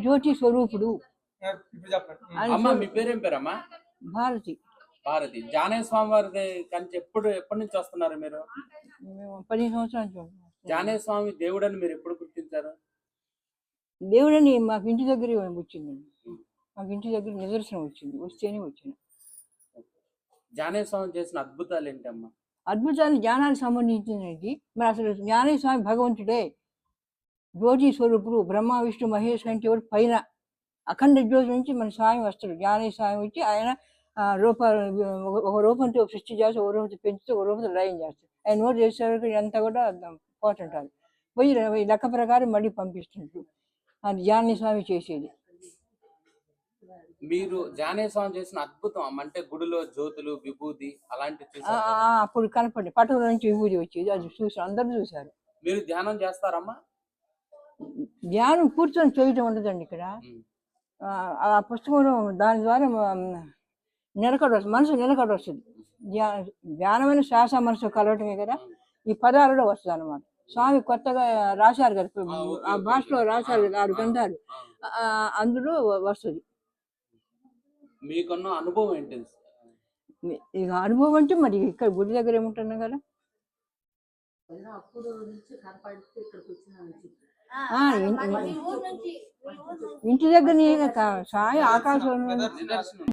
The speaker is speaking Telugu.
జ్యోతి స్వరూపుడు అని అమ్మ మీ పేరేం పేరమ్మా? భారతి. భారతి. జానయ్య స్వామి వారి కంచి ఎప్పటి నుంచి వస్తున్నారు మీరు? మేము 10 సంవత్సరాల నుంచి ఉంటున్నాం. జానయ్య స్వామి దేవుడని మీరు ఎప్పుడు గుర్తించారు? దేవుడని మాకు ఇంటి దగ్గర వచ్చిందండి. మాకు ఇంటి దగ్గర నిదర్శనం వచ్చింది, వస్తేనే వచ్చిన. జానయ్య స్వామి చేసిన అద్భుతాలు ఏంటమ్మా? అద్భుతాలు జ్ఞానానికి సంబంధించినది. మరి అసలు జ్ఞానయ్య స్వామి భగవంతుడే, జ్యోతి స్వరూపుడు. బ్రహ్మ విష్ణు మహేష్ కంటే ఎవరు పైన అఖండ జ్యోతి నుంచి మన స్వామి వస్తాడు. జ్ఞానయ్య స్వామి వచ్చి ఆయన ఒక రూపంతో సృష్టి చేస్తే, ఒక రూపంతో పెంచుతూ, ఒక రూపంతో లయం చేస్తాడు. ఆయన నోటు చేసేవరకు ఎంత కూడా పోతుంటారు. పోయి లెక్క ప్రకారం మళ్ళీ పంపిస్తుంటారు. అది జ్ఞానయ్య స్వామి చేసేది. మీరు జానయ్య స్వామి చేసిన అద్భుతం అంటే గుడిలో జ్యోతులు, విభూతి అలాంటివి అప్పుడు కనపడి పటంలో నుంచి విభూతి వచ్చేది, అది చూసి అందరూ చూశారు. మీరు ధ్యానం చేస్తారమ్మా? ధ్యానం కూర్చొని చేయటం ఉండదండి ఇక్కడ. ఆ పుస్తకంలో దాని ద్వారా నిలకడ వస్తుంది, మనసు నిలకడ వస్తుంది. ధ్యానమైన శ్వాస మనసు కలవటమే కదా, ఈ పదాలలో వస్తుంది అనమాట. స్వామి కొత్తగా రాశారు కదా, ఆ భాషలో రాశారు కదా 6 గ్రంథాలు, అందులో వస్తుంది. మీకున్న అనుభవం ఏంటి? ఇక అనుభవం అంటే మరి ఇక్కడ గుడి దగ్గర ఏముంటున్నాం కదా, ఇంటి దగ్గర సాయి ఆకాశం